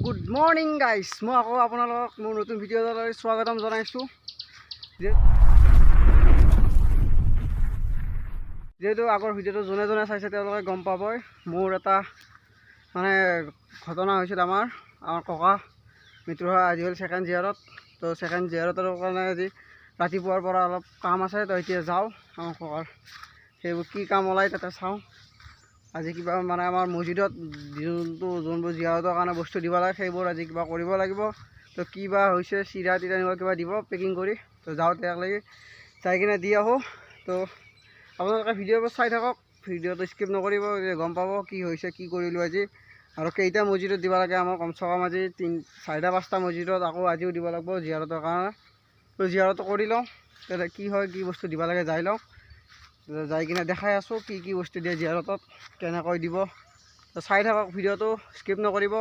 Good morning guys, মই আকৌ আপোনালোকক মোৰ নতুন ভিডিঅ' এটালৈ স্বাগতম জনাইছোঁ। যিহেতু আগৰ ভিডিঅ'টো যোনে যোনে চাইছে তেওঁলোকে গম পাবই, মোৰ এটা মানে ঘটনা হৈছিল। আমাৰ ককা মৃত্যু হোৱা আজি হ'ল ছেকেণ্ড জিয়াৰত। তো ছেকেণ্ড জিয়াৰতৰ কাৰণে আজি ৰাতিপুৱাৰ পৰা অলপ কাম আছে, তো এতিয়া যাওঁ আমাৰ ককাৰ সেইবোৰ কি কাম ওলায় তাতে চাওঁ। আজি কিবা মানে আমাৰ মছজিদত যোনবোৰ জিয়াৰতৰ কাৰণে বস্তু দিব লাগে সেইবোৰ আজি কিবা কৰিব লাগিব। তো কিবা হৈছে, চিৰা তিৰা এনেকুৱা কিবা দিব পেকিং কৰি। তো যাওঁ তেওঁলৈকে চাই কিনে দি আহোঁ। তো আপোনালোকে ভিডিঅ'বোৰ চাই থাকক, ভিডিঅ'টো স্কিপ নকৰিব, গম পাব কি হৈছে, কি কৰিলোঁ আজি আৰু কেইটা মছজিদত দিব লাগে। আমাৰ কমচে কম আজি 4-5টা মছজিদত আকৌ আজিও দিব লাগিব জিয়াৰতৰ কাৰণে। তো জিয়াৰতো কৰি লওঁ, তেতিয়া কি হয় কি বস্তু দিব লাগে যাই লওঁ, যাই কিনে দেখাই আছোঁ কি কি বস্তু দিয়ে জিয়াৰতত, কেনেকৈ দিব। তো চাই থাকক, ভিডিঅ'টো স্কিপ নকৰিব।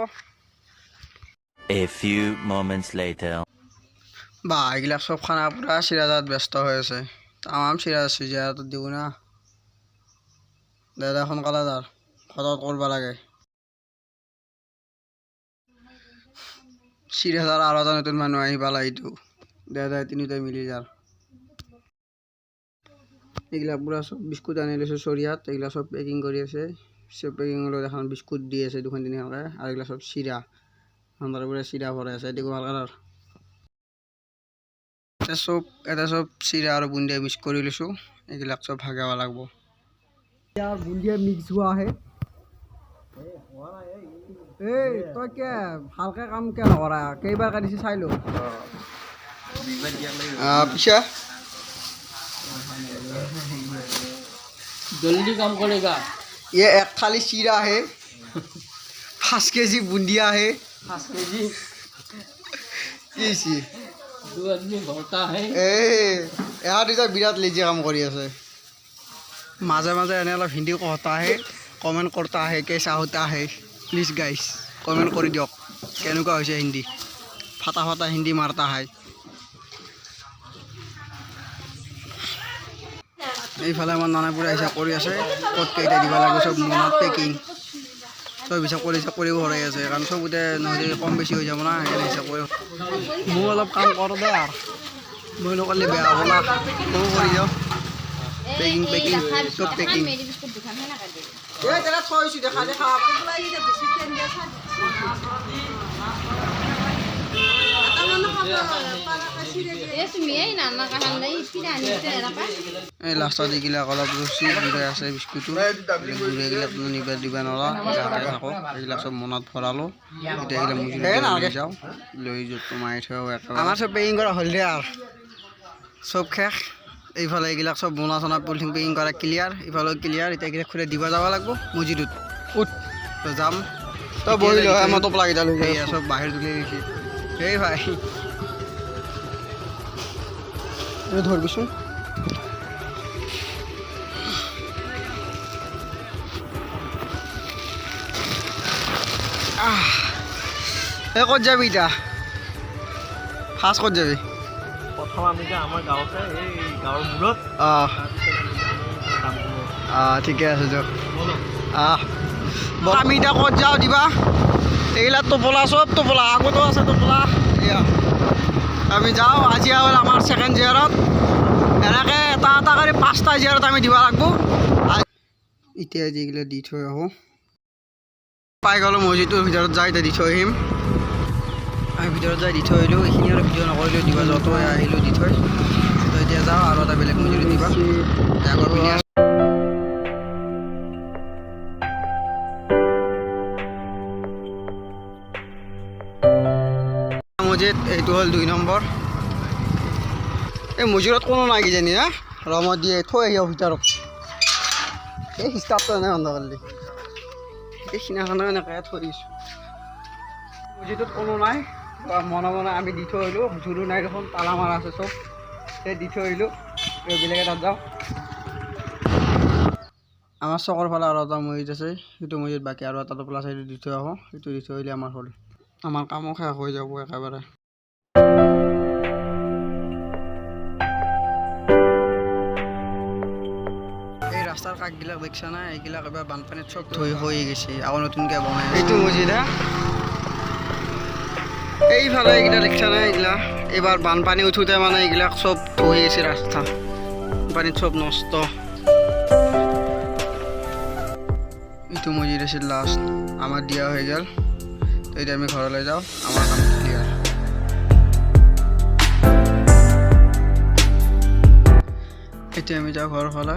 A few moments later. বা এইবিলাক চব খানা পূৰা চিৰাজাত ব্যস্ত হৈ আছে। তামাম চিৰা আছে জিয়াৰতত দিব না। দাদা সোনকালে যাৰ ঘৰত কৰিব লাগে। চিৰাজাৰ আৰু এটা নতুন মানুহ আহি পালা, এইটো দাদা তিনিটাই মিলি যাৰ। এইবিলাক পূৰা চব বিস্কুট আনি লৈছোঁ চৰিয়াত, এইবিলাক চব পেকিং কৰি আছে। চব পেকিঙলৈ এখন বিস্কুট দি আছে 2-3খনকৈ, আৰু এইবিলাক চব চিৰা তাৰ পৰা চিৰা ভৰাই আছে। এইটো ভাল কালাৰ এটা চব চিৰা আৰু বুন্দিয়া মিক্স কৰি লৈছোঁ, এইবিলাক চব ভাগাব লাগিব। বুন্দিয়া মিক্স হোৱা আহে। এই তই কে ভালকৈ কাম কিয় নকৰা, কেইবাৰ কাটিছে চাই লো। পিছে जल्दी काम करेगा। ये 1 थाली चिरा है, 5 केजी बुंदिया है, 5 केजी किसी 2 आदमी भरता है। यहाँ दुटा বিৰাট লেজি কাম কৰি আছে। মাজে মাজে এনে অলপ হিন্দী কহতা আহে, কমেণ্ট কৰতা আহে, কেঁচা হোতা আহে। প্লিজ গাইজ কমেণ্ট কৰি দিয়ক কেনেকুৱা হৈছে হিন্দী, ফাটা ফাটা হিন্দী মাৰতা আহে। এইফালে আমাৰ নানাপুৰা হিচাপ কৰি আছে, ক'ত কেইটা দিব লাগিব চব মনত পেকিং চব হিচাপ কৰি ভৰাই আছে, কাৰণ চবতে নহ'লে কম বেছি হৈ যাব না, সেইকাৰণে হিচাপ কৰি। মোৰ অলপ কাম কৰ দে, আৰু মই নকৰিলে বেয়া হ'ব না, তয়ো কৰি দিয়ক। পেকিং চব পেকিং এই লাষ্টত এইগিলাক অলপ ৰচি ঘূৰাই আছে বিস্কুটো, ঘূৰাইগিলাক নিব দিব নোৱাৰা থাকক। এইবিলাক চব মনত ভৰালোঁ, এতিয়া এইগিলাক লৈ যাওঁ, লৈ য'ত মাৰি থৈ আমাৰ চব পেকিং কৰা হ'ল দে আৰু চব শেষ। এইফালে এইগিলাক চব মোনা চনা পলিথিন পেকিং কৰা ক্লিয়াৰ, ইফালেও ক্লিয়াৰ। এতিয়া এইগিলাক খুলে দিব যাব লাগিব মছজিদত। তো যাম, তই বহি লয় মই টোপলাকেইটা লৈ যাই চব বাহিৰ তুলি গৈছে। এই ভাই ধৰিবিচোন। এই ক'ত যাবি এতিয়া, ফাৰ্ষ্ট ক'ত যাবি? প্ৰথম আমি যে আমাৰ গাঁৱতে এই গাঁৱৰ মূৰত ঠিকে আছে দিয়ক। আমি এতিয়া ক'ত যাওঁ দিবা, এইগিলাক টোপোলা চব টোপোলা, আগতো আছে টোপোলা। এয়া আমি যাওঁ, আজি হ'ল আমাৰ ছেকেণ্ড জিয়াৰত। এনেকৈ এটা এটা কৰি 5টা জিয়াৰত আমি দিব লাগিব। এতিয়া যিগিলা দি থৈ আহোঁ, পাই গ'লোঁ মছজিদটোৰ ভিতৰত যাই এতিয়া দি থৈ আহিম। আমি ভিতৰত যাই দি থৈ আহিলোঁ, এইখিনি আৰু ভিডিঅ' নকৰিলোঁ, দিবা য'ত আহিলোঁ দি থৈ। তো এতিয়া যাওঁ আৰু এটা বেলেগ মছজিদত দিবা আগৰ পিনে। মছজিদ এইটো হ'ল 2 নম্বৰ। এই মছজিদত কোনো নাই কিজানি হা, ৰমত দিয়ে থৈ আহিব ভিতৰত। এই হিচাপটো এনেই বন্ধ কৰিলি, এই সিনাখনো এনেকৈ থৈ দিছোঁ। মছজিদত কোনো নাই, মনে মনে আমি দি থৈ আহিলোঁ। জুলু নাই দেখোন, তালা মাৰা আছে চব, সেই দি থৈ আহিলোঁ। বেলেগ এটাত যাওঁ। আমাৰ চকৰ ফালে আৰু এটা মছজিদ আছে, সেইটো মছজিদ বাকী আৰু এটা টোপোলা চাইডত দি থৈ আহোঁ। সেইটো দি থৈ আহিলে আমাৰ হ'ল, আমাৰ কামো শেষ হৈ যাব একেবাৰে। এই ৰাস্তাৰ কাষগিলাক দেখিছা না, এইগিলাক এবাৰ বানপানীত চব ধুই হৈ গৈছে, আকৌ নতুনকৈ বনাই। এইটো মছজিদ হা, এইফালে এইগিলা দেখিছা নাই এইগিলা এইবাৰ বানপানী উঠোঁতে মানে এইগিলাক চব ধুই আছে ৰাস্তা পানীত চব নষ্ট এইটো মছজিদ আছিল লাষ্ট আমাৰ দিয়া হৈ গ'ল তো এতিয়া আমি ঘৰলৈ যাওঁ আমাৰ কাম ক্লিয়াৰ এতিয়া আমি যাওঁ ঘৰৰ ফালে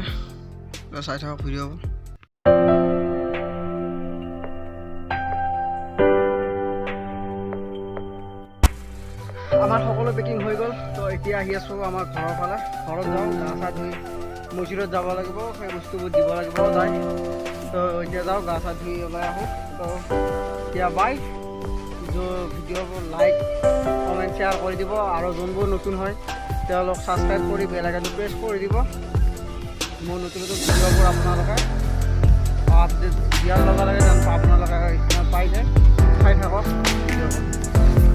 চাই থাকক ভিডিঅ'বোৰ আমাৰ সকলো পেকিং হৈ গ'ল তো এতিয়া আহি আছোঁ আমাৰ ঘৰৰ ফালে ঘৰত যাওঁ গা চা ধুই মছজিদত যাব লাগিব সেই বস্তুবোৰ দিব লাগিব যায় তো এতিয়া যাওঁ গা চা ধুই ওলাই আহোঁ তো এতিয়া বাই ভিডিঅ'বোৰ লাইক কমেণ্ট শ্বেয়াৰ কৰি দিব আৰু যোনবোৰ নতুন হয় তেওঁলোক ছাবস্ক্ৰাইব কৰি বেল আইকনটো প্ৰেছ কৰি দিব মোৰ নতুন নতুন ভিডিঅ'বোৰ আপোনালোকে আপডেট দিয়াৰ লগে লগে যেন আপোনালোকে পাই যায় চাই থাকক